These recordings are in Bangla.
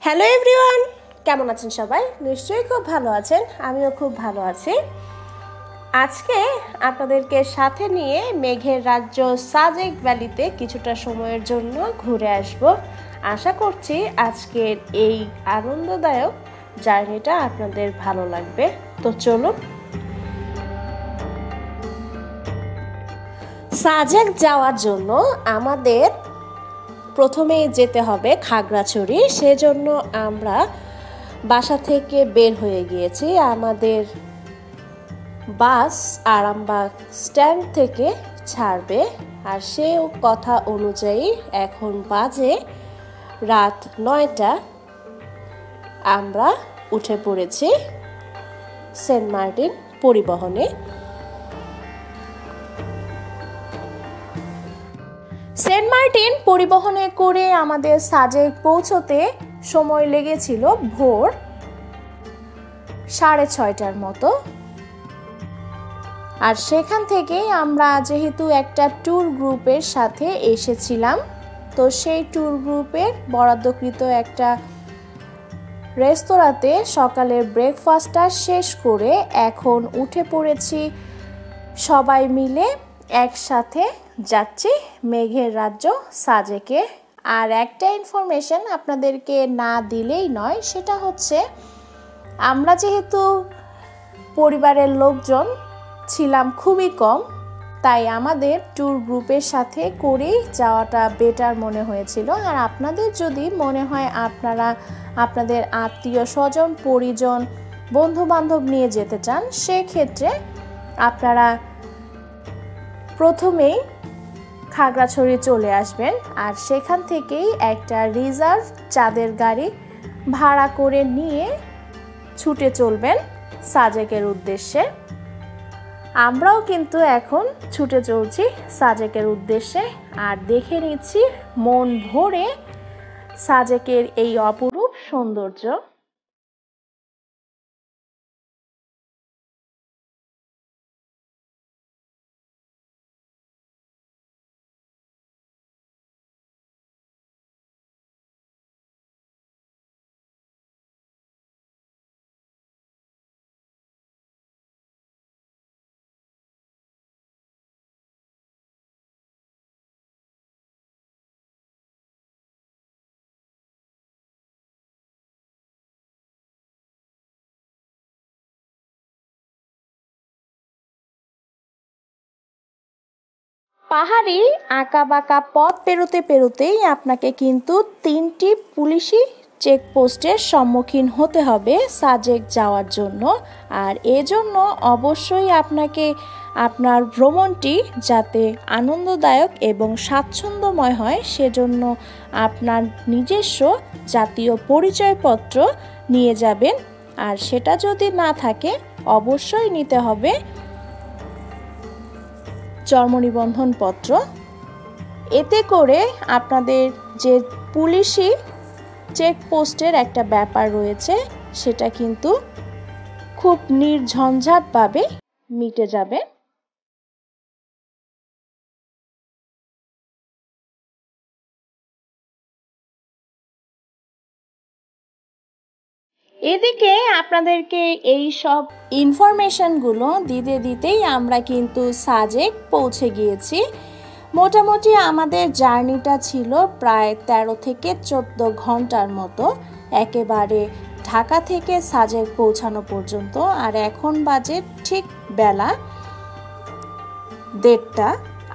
হ্যালো এভরিওয়ান, কেমন আছেন সবাই? নিশ্চয়ই খুব ভালো আছেন। আমিও খুব ভালো আছি। আজকে আপনাদেরকে সাথে নিয়ে মেঘের রাজ্য সাজেক ভ্যালিতে কিছুটা সময়ের জন্য ঘুরে আসব। আশা করছি আজকের এই আনন্দদায়ক জার্নিটা আপনাদের ভালো লাগবে। তো চলুন। সাজেক যাওয়ার জন্য আমাদের প্রথমেই যেতে হবে খাগড়াছড়ি। সেজন্য আমরা বাসা থেকে বের হয়ে গিয়েছি। আমাদের বাস আরামবাগ স্ট্যান্ড থেকে ছাড়বে, আর সে কথা অনুযায়ী এখন বাজে রাত 9টা। আমরা উঠে পড়েছি সেন্ট মার্টিন পরিবহনে। সেন্ট মার্টিন পরিবহনে করে আমাদের সাজেক পৌঁছতে সময় লেগেছিল ভোর 6:30টার মতো। আর সেখান থেকে আমরা যেহেতু একটা ট্যুর গ্রুপের সাথে এসেছিলাম, তো সেই ট্যুর গ্রুপের বরাদ্দকৃত একটা রেস্তোরাঁতে সকালের ব্রেকফাস্টটা শেষ করে এখন উঠে পড়েছি সবাই মিলে একসাথে যাচ্ছি মেঘের রাজ্য সাজেকে। আর একটা ইনফরমেশন আপনাদেরকে না দিলেই নয়, সেটা হচ্ছে আমরা যেহেতু পরিবারের লোকজন ছিলাম খুবই কম, তাই আমাদের ট্যুর গ্রুপের সাথে করেই যাওয়াটা বেটার মনে হয়েছিল। আর আপনাদের যদি মনে হয় আপনারা আপনাদের আত্মীয় স্বজন পরিজন বন্ধুবান্ধব নিয়ে যেতে চান, সেক্ষেত্রে আপনারা প্রথমেই খাগড়াছড়ি চলে আসবেন, আর সেখান থেকেই একটা রিজার্ভ চাঁদের গাড়ি ভাড়া করে নিয়ে ছুটে চলবেন সাজেকের উদ্দেশ্যে। আমরাও কিন্তু এখন ছুটে চলছি সাজেকের উদ্দেশ্যে, আর দেখে নিচ্ছি মন ভরে সাজেকের এই অপরূপ সৌন্দর্য। পাহাড়ি আঁকাবাঁকা পথ পেরোতে পেরোতেই আপনাকে কিন্তু 3টি পুলিশি চেকপোস্টের সম্মুখীন হতে হবে সাজেক যাওয়ার জন্য। আর এজন্য অবশ্যই আপনাকে আপনার ভ্রমণটি যাতে আনন্দদায়ক এবং স্বাচ্ছন্দ্যময় হয়, সেজন্য আপনার নিজস্ব জাতীয় পরিচয়পত্র নিয়ে যাবেন। আর সেটা যদি না থাকে, অবশ্যই নিতে হবে জন্ম নিবন্ধন পত্র। এতে করে আপনাদের যে পুলিশি চেকপোস্টের একটা ব্যাপার রয়েছে, সেটা কিন্তু খুব নির্ঝঞ্ঝাটভাবে মিটে যাবে। এদিকে আপনাদেরকে এই সব ইনফরমেশনগুলো দিতে দিতেই আমরা কিন্তু সাজেক পৌঁছে গিয়েছি। মোটামুটি আমাদের জার্নিটা ছিল প্রায় 13 থেকে 14 ঘন্টার মতো, একেবারে ঢাকা থেকে সাজেক পৌঁছানো পর্যন্ত। আর এখন বাজে ঠিক বেলা 1:30।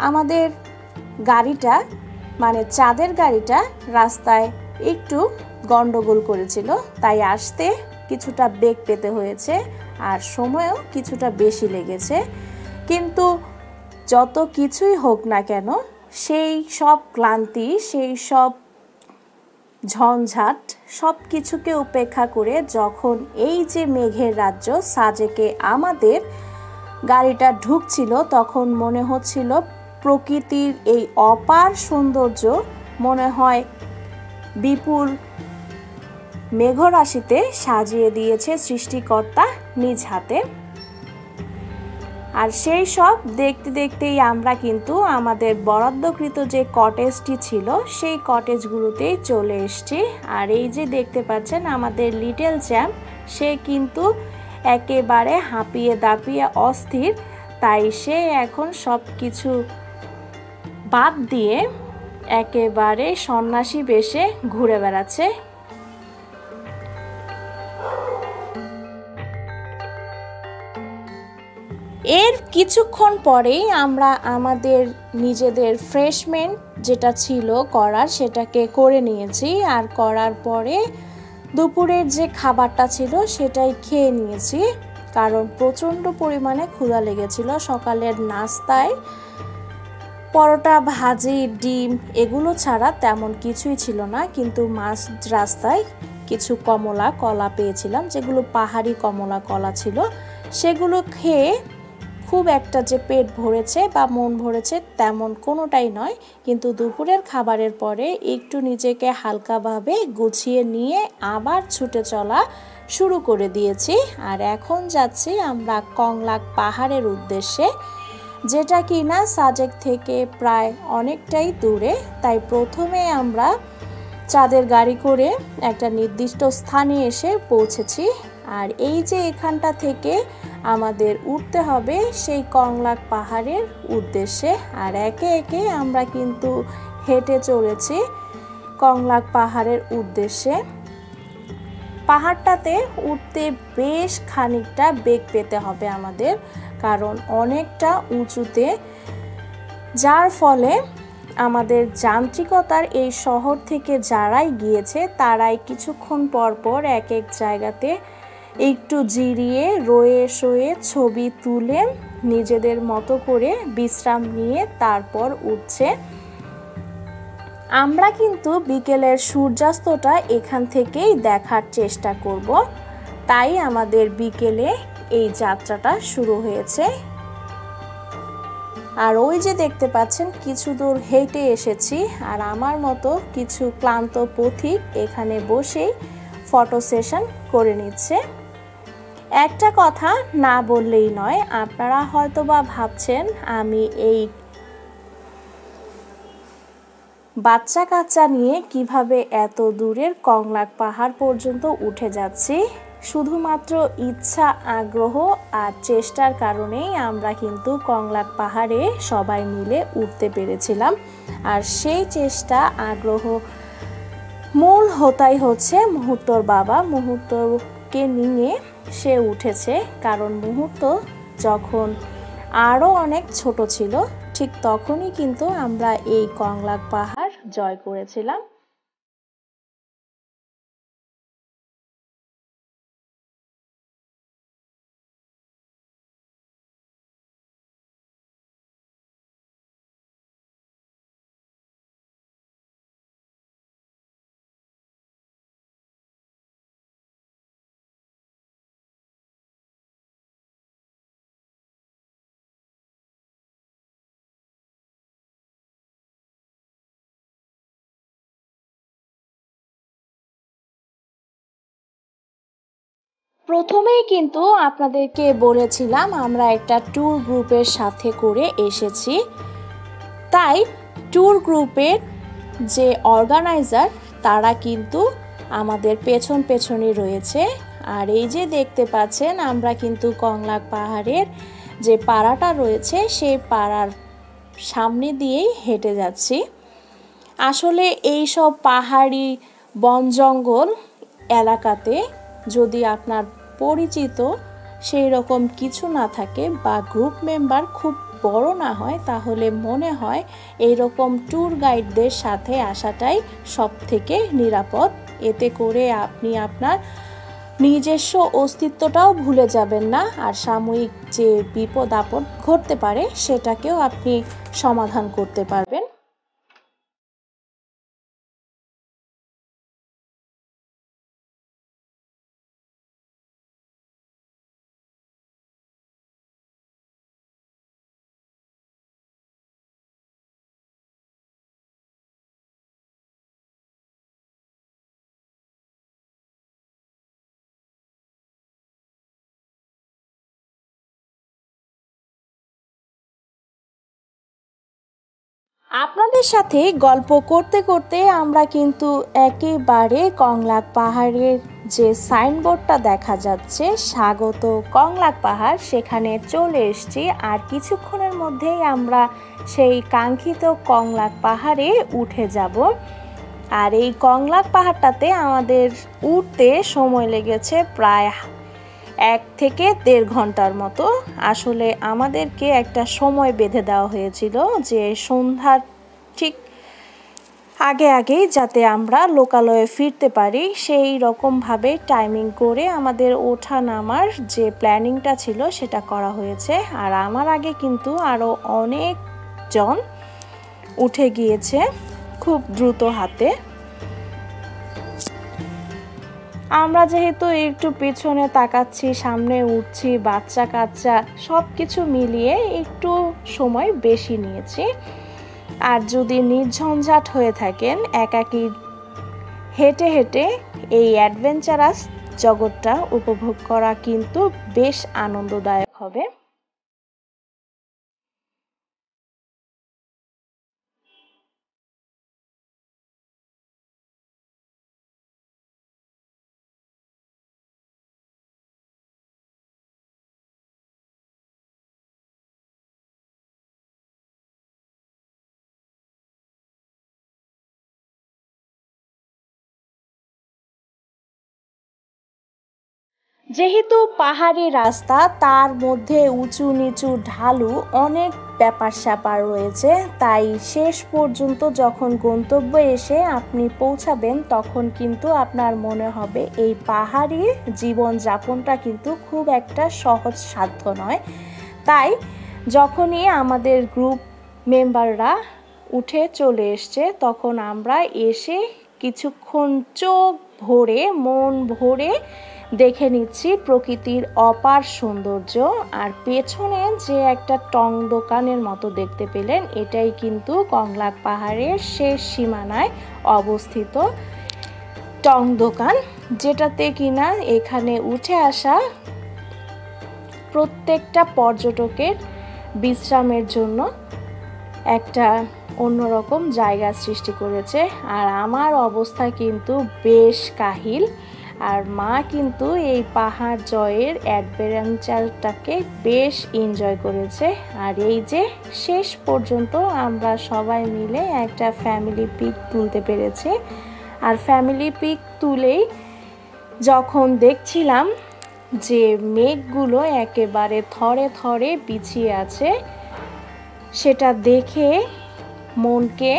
আমাদের গাড়িটা মানে চাঁদের গাড়িটা রাস্তায় একটু গন্ডগোল করেছিল, তাই আসতে কিছুটা বেগ পেতে হয়েছে, আর সময়ও কিছুটা বেশি লেগেছে। কিন্তু যত কিছুই হোক না কেন, সেই সব ক্লান্তি, সেই সব ঝঞ্ঝাট সব কিছুকে উপেক্ষা করে যখন এই যে মেঘের রাজ্য সাজেকে আমাদের গাড়িটা ঢুকছিল, তখন মনে হচ্ছিল প্রকৃতির এই অপার সৌন্দর্য মনে হয় বিপুল মেঘরাশিতে সাজিয়ে দিয়েছে সৃষ্টিকর্তা নিজ হাতে। আর সেই সব দেখতে দেখতেই আমরা কিন্তু আমাদের বরাদ্দকৃত যে কটেজটি ছিল সেই কটেজগুলোতেই চলে এসেছি। আর এই যে দেখতে পাচ্ছেন আমাদের লিটল চ্যাম্প, সে কিন্তু একেবারে হাঁপিয়ে দাপিয়ে অস্থির, তাই সে এখন সব কিছু বাদ দিয়ে একেবারে সন্ন্যাসী বেশে ঘুরে বেড়াচ্ছে। এর কিছুক্ষণ পরেই আমরা আমাদের নিজেদের ফ্রেশমেন্ট যেটা ছিল করার সেটাকে করে নিয়েছি। আর করার পরে দুপুরের যে খাবারটা ছিল সেটাই খেয়ে নিয়েছি, কারণ প্রচণ্ড পরিমাণে ক্ষুধা লেগেছিল। সকালের নাস্তায় পরোটা, ভাজি, ডিম এগুলো ছাড়া তেমন কিছুই ছিল না, কিন্তু মাঝ রাস্তায় কিছু কমলা কলা পেয়েছিলাম, যেগুলো পাহাড়ি কমলা কলা ছিল। সেগুলো খেয়ে খুব একটা যে পেট ভরেছে বা মন ভরেছে তেমন কোনোটাই নয়, কিন্তু দুপুরের খাবারের পরে একটু নিজেকে হালকাভাবে গুছিয়ে নিয়ে আবার ছুটে চলা শুরু করে দিয়েছি। আর এখন যাচ্ছি আমরা কংলাক পাহাড়ের উদ্দেশ্যে, যেটা কিনা সাজেক থেকে প্রায় অনেকটাই দূরে। তাই প্রথমে আমরা চাঁদের গাড়ি করে একটা নির্দিষ্ট স্থানে এসে পৌঁছেছি। আর এই যে এখানটা থেকে আমাদের উঠতে হবে সেই কংলাক পাহাড়ের উদ্দেশ্যে। আর একে একে আমরা কিন্তু হেঁটে চলেছি কংলাক পাহাড়ের উদ্দেশ্যে। পাহাড়টাতে উঠতে বেশ খানিকটা বেগ পেতে হবে আমাদের, কারণ অনেকটা উঁচুতে, যার ফলে আমাদের যান্ত্রিকতার এই শহর থেকে যারাই গিয়েছে তারাই কিছুক্ষণ পর পর এক এক জায়গাতে একটু জিরিয়ে রয়ে শয়ে ছবি তুলে নিজেদের মতো করে বিশ্রাম নিয়ে তারপর উঠছে। আমরা কিন্তু বিকেলের সূর্যাস্তটা এখান থেকেই দেখার চেষ্টা করব, তাই আমাদের বিকেলে এই যাত্রাটা শুরু হয়েছে। আর ওই যে দেখতে পাচ্ছেন কিছু দূর হেঁটে এসেছি, আর আমার মতো কিছু ক্লান্ত পথিক এখানে বসেই ফটো সেশন করে নিচ্ছে। একটা কথা না বললেই নয়, আপনারা হয়তোবা ভাবছেন আমি এই বাচ্চা কাচ্চা নিয়ে কিভাবে এত দূরের কংলাক পাহাড় পর্যন্ত উঠে যাচ্ছি। শুধুমাত্র ইচ্ছা, আগ্রহ আর চেষ্টার কারণেই আমরা কিন্তু কংলাক পাহাড়ে সবাই মিলে উঠতে পেরেছিলাম। আর সেই চেষ্টা, আগ্রহ মূল হোতাই হচ্ছে মুহূর্তর বাবা। মুহূর্তকে নিয়ে সে উঠেছে, কারণ মুহূর্ত যখন আরও অনেক ছোট ছিল ঠিক তখনই কিন্তু আমরা এই কংলাক পাহাড় জয় করেছিলাম। প্রথমেই কিন্তু আপনাদেরকে বলেছিলাম আমরা একটা ট্যুর গ্রুপের সাথে করে এসেছি, তাই ট্যুর গ্রুপের যে অর্গানাইজার তারা কিন্তু আমাদের পেছন পেছনই রয়েছে। আর এই যে দেখতে পাচ্ছেন আমরা কিন্তু কংলাক পাহাড়ের যে পাড়াটা রয়েছে সেই পাড়ার সামনে দিয়েই হেঁটে যাচ্ছি। আসলে এই সব পাহাড়ি বন জঙ্গল এলাকাতে যদি আপনার পরিচিত সেই রকম কিছু না থাকে বা গ্রুপ মেম্বার খুব বড় না হয়, তাহলে মনে হয় এইরকম ট্যুর গাইডদের সাথে আসাটাই সব থেকে নিরাপদ। এতে করে আপনি আপনার নিজস্ব অস্তিত্বটাও ভুলে যাবেন না, আর সাময়িক যে বিপদ আপদ ঘটতে পারে সেটাকেও আপনি সমাধান করতে পারবেন। আপনাদের সাথে গল্প করতে করতে আমরা কিন্তু একেবারে কংলাক পাহাড়ের যে সাইনবোর্ডটা দেখা যাচ্ছে স্বাগত কংলাক পাহাড় সেখানে চলে এসেছি। আর কিছুক্ষণের মধ্যেই আমরা সেই কাঙ্ক্ষিত কংলাক পাহাড়ে উঠে যাব। আর এই কংলাক পাহাড়টাতে আমাদের উঠতে সময় লেগেছে প্রায় 1 থেকে 1.5 ঘন্টার মতো। আসলে আমাদেরকে একটা সময় বেঁধে দেওয়া হয়েছিল যে সন্ধ্যার ঠিক আগেই যাতে আমরা লোকালয়ে ফিরতে পারি, সেই রকমভাবে টাইমিং করে আমাদের ওঠা নামার যে প্ল্যানিংটা ছিল সেটা করা হয়েছে। আর আমার আগে কিন্তু আরও অনেকজন উঠে গিয়েছে খুব দ্রুত হাতে। আমরা যেহেতু একটু পেছনে তাকাচ্ছি, সামনে উঠছি, বাচ্চা কাচ্চা সব কিছু মিলিয়ে একটু সময় বেশি নিয়েছি। আর যদি নির্ঝঞ্ঝাট হয়ে থাকেন, একাকী হেঁটে হেঁটে এই অ্যাডভেঞ্চারাস জগৎটা উপভোগ করা কিন্তু বেশ আনন্দদায়ক হবে। যেহেতু পাহাড়ি রাস্তা, তার মধ্যে উঁচু নিচু ঢালু অনেক ব্যাপার স্যাপার রয়েছে, তাই শেষ পর্যন্ত যখন গন্তব্যে এসে আপনি পৌঁছাবেন তখন কিন্তু আপনার মনে হবে এই পাহাড়ি জীবনযাপনটা কিন্তু খুব একটা সহজ সাধ্য নয়। তাই যখনই আমাদের গ্রুপ মেম্বাররা উঠে চলে এসছে তখন আমরা এসে কিছুক্ষণ চোখ ভরে মন ভরে দেখে নিচ্ছি প্রকৃতির অপার সৌন্দর্য। আর পেছনে যে একটা টং দোকানের মতো দেখতে পেলেন, এটাই কিন্তু কংলাক পাহাড়ের শেষ সীমানায় অবস্থিত টং দোকান, যেটাতে কিনা এখানে উঠে আসা প্রত্যেকটা পর্যটকের বিশ্রামের জন্য একটা অন্যরকম জায়গা সৃষ্টি করেছে। আর আমার অবস্থা কিন্তু বেশ কাহিল। আর মা কিন্তু এই পাহাড় জয়ের অ্যাডভেঞ্চারটাকে বেশ এনজয় করেছে। আর এই যে শেষ পর্যন্ত আমরা সবাই মিলে একটা ফ্যামিলি পিক তুলতে পেরেছি। আর ফ্যামিলি পিক তুলেই যখন দেখছিলাম যে মেঘগুলো একেবারে থরে থরে বিছিয়ে আছে, সেটা দেখে মনকে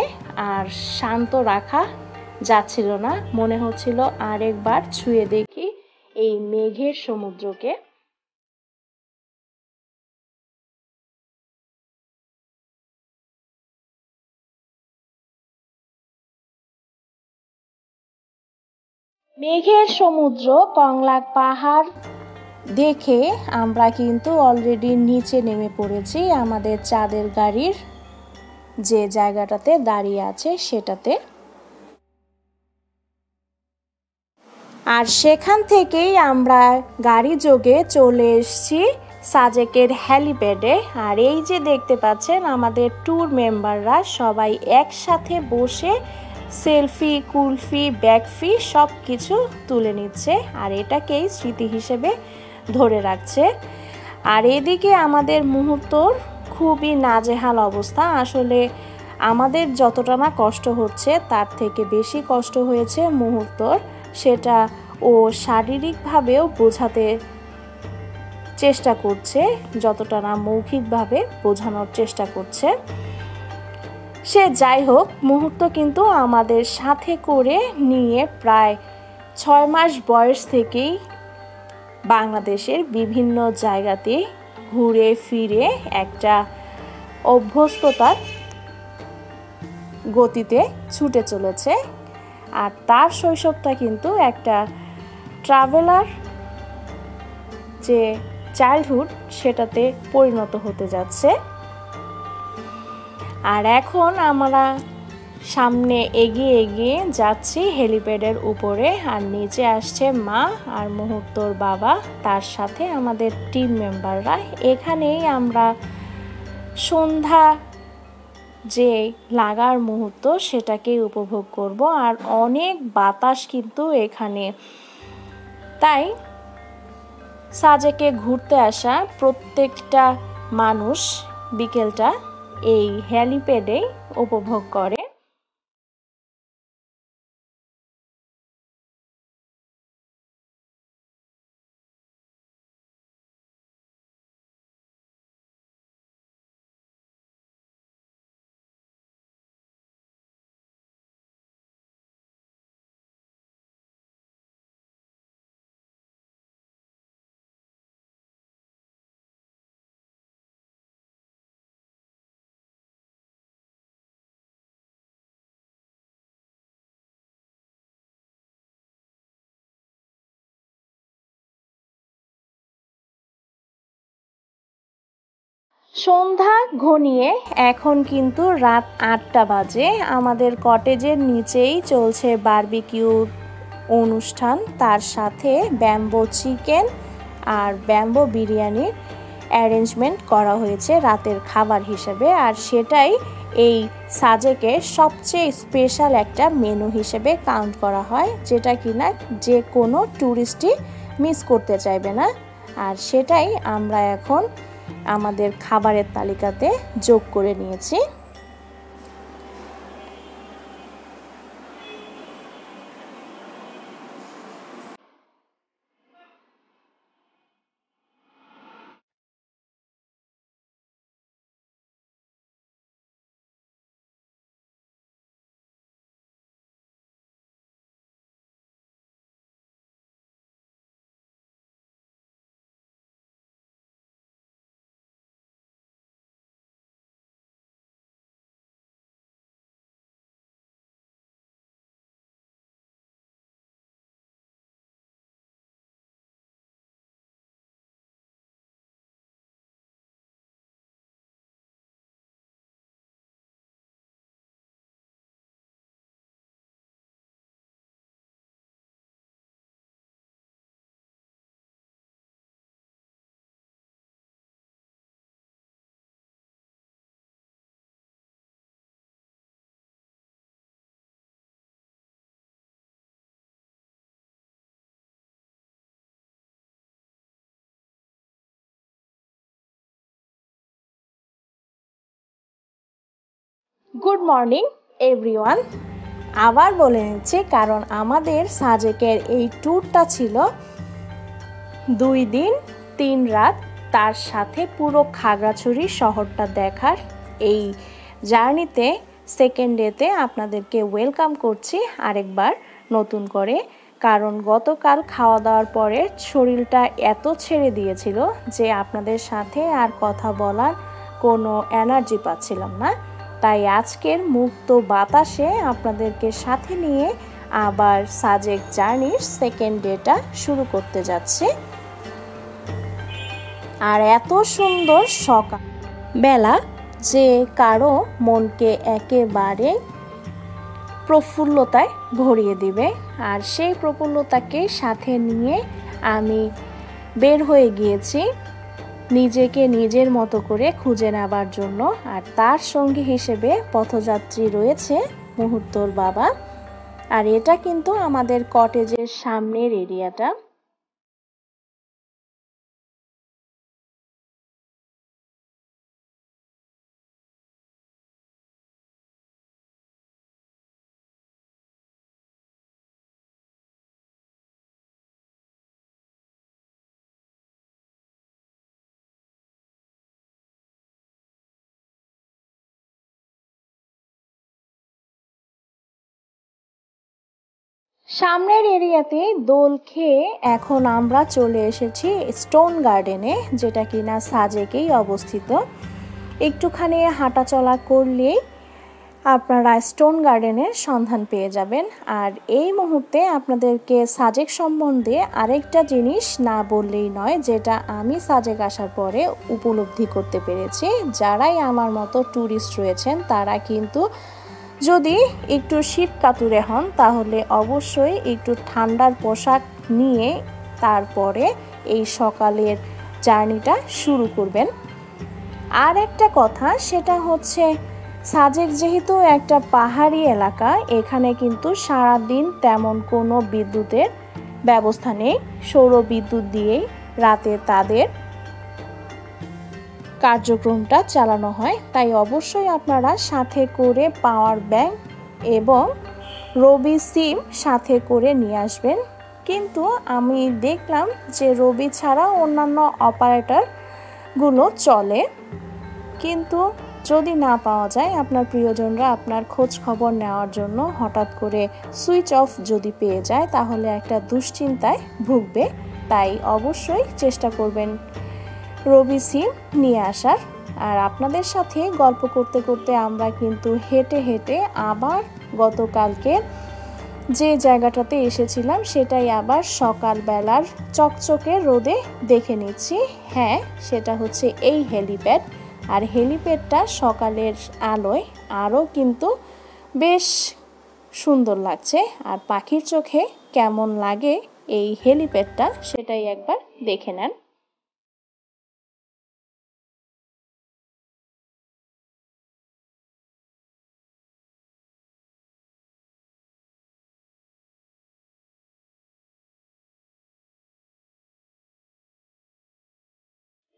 আর শান্ত রাখা যাচ্ছিল না। মনে হচ্ছিল আরেকবার ছুঁয়ে দেখি এই মেঘের সমুদ্রকে। মেঘের সমুদ্র কংলাক পাহাড় দেখে আমরা কিন্তু অলরেডি নিচে নেমে পড়েছি আমাদের চাঁদের গাড়ির যে জায়গাটাতে দাঁড়িয়ে আছে সেটাতে। আর সেখান থেকেই আমরা গাড়ি যোগে চলে এসেছি সাজেকের হ্যালিপ্যাডে। আর এই যে দেখতে পাচ্ছেন আমাদের ট্যুর মেম্বাররা সবাই একসাথে বসে সেলফি, কুলফি, ব্যাকফি সব কিছু তুলে নিচ্ছে আর এটাকেই স্মৃতি হিসেবে ধরে রাখছে। আর এদিকে আমাদের মুহূর্তর খুবই নাজেহাল অবস্থা। আসলে আমাদের যতটা না কষ্ট হচ্ছে তার থেকে বেশি কষ্ট হয়েছে মুহূর্তর। সেটা ও শারীরিকভাবেও বোঝাতে চেষ্টা করছে, যতটা না মৌখিকভাবে বোঝানোর চেষ্টা করছে। সে যাই হোক, মুহূর্ত কিন্তু আমাদের সাথে করে নিয়ে প্রায় 6 মাস বয়স থেকেই বাংলাদেশের বিভিন্ন জায়গাতে ঘুরে ফিরে একটা অভ্যস্ততার গতিতে ছুটে চলেছে। আর তার শৈশবটা কিন্তু একটা ট্রাভেলার যে চাইল্ডহুড সেটাতে পরিণত হতে যাচ্ছে। আর এখন আমরা সামনে এগিয়ে এগিয়ে যাচ্ছি হেলিপ্যাডের উপরে। আর নিচে আসছে মা আর মুহূর্তর বাবা, তার সাথে আমাদের টিম মেম্বাররা। এখানেই আমরা সন্ধ্যা যে লাগার মুহূর্ত সেটাকেই উপভোগ করব। আর অনেক বাতাস কিন্তু এখানে, তাই সাজেকে ঘুরতে আসা প্রত্যেকটা মানুষ বিকেলটা এই হেলিপ্যাডেই উপভোগ করে। সন্ধ্যা ঘনিয়ে এখন কিন্তু রাত 8টা বাজে। আমাদের কটেজের নিচেই চলছে বারবিকিউ অনুষ্ঠান, তার সাথে ব্যাম্বো চিকেন আর ব্যাম্বো বিরিয়ানির অ্যারেঞ্জমেন্ট করা হয়েছে রাতের খাবার হিসেবে। আর সেটাই এই সাজেকের সবচেয়ে স্পেশাল একটা মেনু হিসেবে কাউন্ট করা হয়, যেটা কিনা যে কোনো ট্যুরিস্টই মিস করতে চাইবে না। আর সেটাই আমরা এখন আমাদের খাবারের তালিকাতে যোগ করে নিয়েছি। Good morning everyone. আবার বলে নিচ্ছি, কারণ আমাদের সাজেকের এই ট্যুরটা ছিল 2 দিন 3 রাত, তার সাথে পুরো খাগড়াছড়ি শহরটা দেখার এই জার্নিতে সেকেন্ড ডেতে আপনাদেরকে ওয়েলকাম করছি আরেকবার নতুন করে। কারণ গতকাল খাওয়া দাওয়ার পরে শরীরটা এত ছেড়ে দিয়েছিল যে আপনাদের সাথে আর কথা বলার কোনো এনার্জি পাচ্ছিলাম না। তাই আজকের মুক্ত বাতাসে আপনাদেরকে সাথে নিয়ে আবার সাজেক জার্নির সেকেন্ড ডেটা শুরু করতে যাচ্ছি। আর এত সুন্দর সকাল বেলা যে কারো মনকে একেবারে প্রফুল্লতায় ভরিয়ে দিবে। আর সেই প্রফুল্লতাকে সাথে নিয়ে আমি বের হয়ে গিয়েছি নিজেকে নিজের মতো করে খুঁজে নেবার জন্য। আর তার সঙ্গী হিসেবে পথযাত্রী রয়েছে মুহূর্তর বাবা। আর এটা কিন্তু আমাদের কটেজের সামনের এরিয়াটা। সামনের এরিয়াতে দোল খেয়ে এখন আমরা চলে এসেছি স্টোন গার্ডেনে, যেটা কিনা সাজেকেই অবস্থিত। একটুখানি হাঁটাচলা করলেই আপনারা স্টোন গার্ডেনের সন্ধান পেয়ে যাবেন। আর এই মুহূর্তে আপনাদেরকে সাজেক সম্বন্ধে আরেকটা জিনিস না বললেই নয়, যেটা আমি সাজেক আসার পরে উপলব্ধি করতে পেরেছি। যারাই আমার মতো ট্যুরিস্ট রয়েছেন তারা কিন্তু যদি একটু শীত কাতুরে হন তাহলে অবশ্যই একটু ঠান্ডার পোশাক নিয়ে তারপরে এই সকালের জার্নিটা শুরু করবেন। আর একটা কথা, সেটা হচ্ছে সাজেক যেহেতু একটা পাহাড়ি এলাকা, এখানে কিন্তু সারাদিন তেমন কোনো বিদ্যুতের ব্যবস্থা নেই। সৌর বিদ্যুৎ দিয়েই রাতে তাদের কার্যক্রমটা চালানো হয়। তাই অবশ্যই আপনারা সাথে করে পাওয়ার ব্যাংক এবং রবি সিম সাথে করে নিয়ে আসবেন। কিন্তু আমি দেখলাম যে রবি ছাড়া অন্যান্য অপারেটরগুলো চলে, কিন্তু যদি না পাওয়া যায়, আপনার প্রিয়জনরা আপনার খোঁজ খবর নেওয়ার জন্য হঠাৎ করে সুইচ অফ যদি পেয়ে যায় তাহলে একটা দুশ্চিন্তায় ভুগবে। তাই অবশ্যই চেষ্টা করবেন রবি সিম নিয়ে আসার। আর আপনাদের সাথে গল্প করতে করতে আমরা কিন্তু হেঁটে হেঁটে আবার গতকালকে যে জায়গাটাতে এসেছিলাম সেটাই আবার সকালবেলার চকচকে রোদে দেখে নিচ্ছি। হ্যাঁ, সেটা হচ্ছে এই হেলিপ্যাড। আর হেলিপ্যাডটা সকালের আলোয় আরও কিন্তু বেশ সুন্দর লাগছে। আর পাখির চোখে কেমন লাগে এই হেলিপ্যাডটা সেটাই একবার দেখে নেন।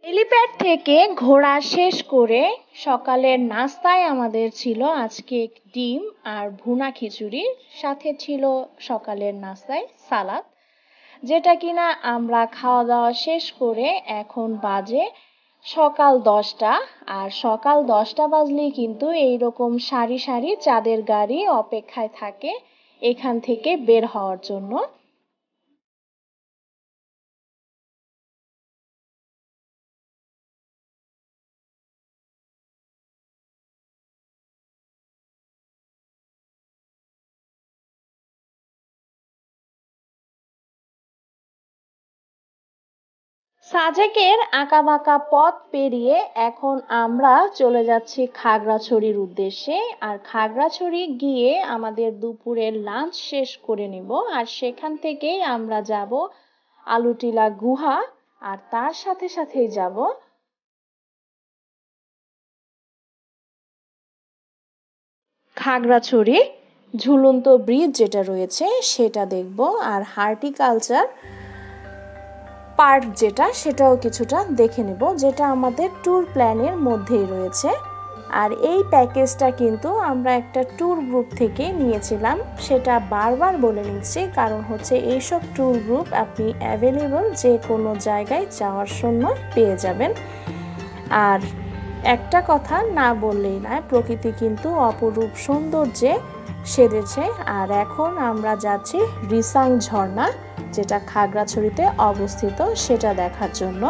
হেলিপ্যাড থেকে ঘোরা শেষ করে সকালের নাস্তায় আমাদের ছিল আজকে ডিম আর ভুনা খিচুড়ি, সাথে ছিল সকালের নাস্তায় সালাদ, যেটা কিনা আমরা খাওয়া দাওয়া শেষ করে এখন বাজে সকাল 10টা। আর সকাল 10টা বাজলেই কিন্তু এইরকম সারি সারি চাঁদের গাড়ি অপেক্ষায় থাকে এখান থেকে বের হওয়ার জন্য। সাজেকের আঁকাবাঁকা পথ পেরিয়ে এখন আমরা চলে যাচ্ছি খাগড়াছড়ির উদ্দেশ্যে। আর খাগড়াছড়ি গিয়ে আমাদের দুপুরের লাঞ্চ শেষ করে নেব। আর সেখান থেকেই আমরা যাব আলুটিলা গুহা, আর তার সাথে সাথেই যাব খাগড়াছড়ি ঝুলন্ত ব্রিজ যেটা রয়েছে সেটা দেখব। আর হর্টিকালচার পার্ক যেটা, সেটাও কিছুটা দেখে নেব, যেটা আমাদের ট্যুর প্ল্যানের মধ্যেই রয়েছে। আর এই প্যাকেজটা কিন্তু আমরা একটা ট্যুর গ্রুপ থেকে নিয়েছিলাম, সেটা বারবার বলে নিচ্ছি কারণ হচ্ছে এইসব ট্যুর গ্রুপ আপনি অ্যাভেলেবল যে কোনো জায়গায় যাওয়ার সময় পেয়ে যাবেন। আর একটা কথা না বললেই নয়, প্রকৃতি কিন্তু অপরূপ সৌন্দর্যে সেজেছে। আর এখন আমরা যাচ্ছি রিসাং ঝর্ণা, যেটা খাগড়াছড়িতে অবস্থিত, সেটা দেখার জন্য।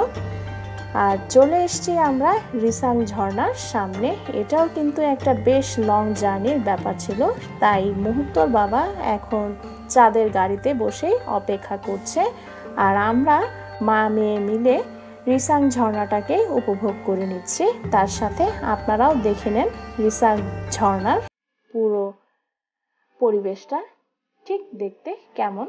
আর চলে এসেছি আমরা রিসাং ঝর্ণার সামনে। এটাও কিন্তু একটা বেশ লং জার্নির ব্যাপার ছিল, তাই মুহূর্তর বাবা এখন চাঁদের গাড়িতে বসে অপেক্ষা করছে। আর আমরা মা মেয়ে মিলে রিসাং ঝর্ণাটাকে উপভোগ করে নিচ্ছি। তার সাথে আপনারাও দেখে নেন রিসাং ঝর্ণার পুরো পরিবেশটা ঠিক দেখতে কেমন।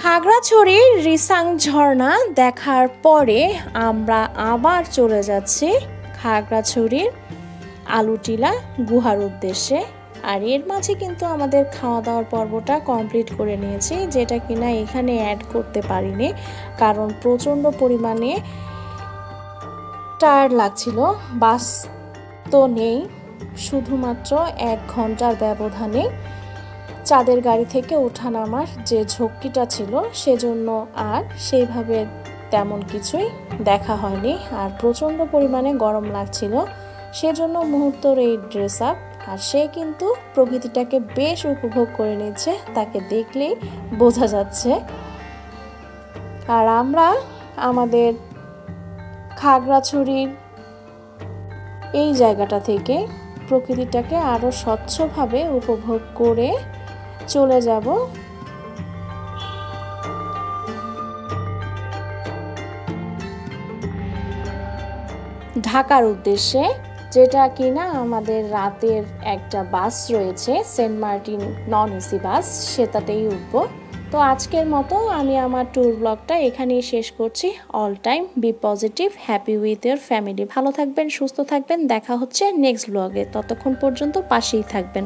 খাগড়াছড়ির রিসাং ঝর্ণা দেখার পরে আমরা আবার চলে যাচ্ছি খাগড়াছড়ির আলুটিলা গুহার উদ্দেশ্যে। আর এর মাঝে কিন্তু আমাদের খাওয়া দাওয়ার পর্বটা কমপ্লিট করে নিয়েছি, যেটা কিনা এখানে অ্যাড করতে পারিনি কারণ প্রচণ্ড পরিমাণে টায়ার্ড লাগছিল। বাস তো নেই, শুধুমাত্র 1 ঘন্টার ব্যবধানে চাঁদের গাড়ি থেকে ওঠানামার যে ঝক্কিটা ছিল সেজন্য আর সেইভাবে তেমন কিছুই দেখা হয়নি। আর প্রচণ্ড পরিমাণে গরম লাগছিল, সেজন্য মুহূর্তের এই ড্রেস আপ। আর সে কিন্তু প্রকৃতিটাকে বেশ উপভোগ করে নিচ্ছে, তাকে দেখলেই বোঝা যাচ্ছে। আর আমরা আমাদের খাগড়াছড়ির এই জায়গাটা থেকে প্রকৃতিটাকে আরো স্বচ্ছভাবে উপভোগ করে চলে যাব ঢাকার উদ্দেশ্যে, যেটা কিনা আমাদের রাতের একটা বাস রয়েছে Saint Martin non AC bus, সেটাতেই উঠবো। তো আজকের মতো আমি আমার ট্যুর ব্লগটা এখানেই শেষ করছি। All time be positive, happy with your family. ভালো থাকবেন, সুস্থ থাকবেন, দেখা হচ্ছে নেক্সট ব্লগে। ততক্ষণ পর্যন্ত পাশেই থাকবেন।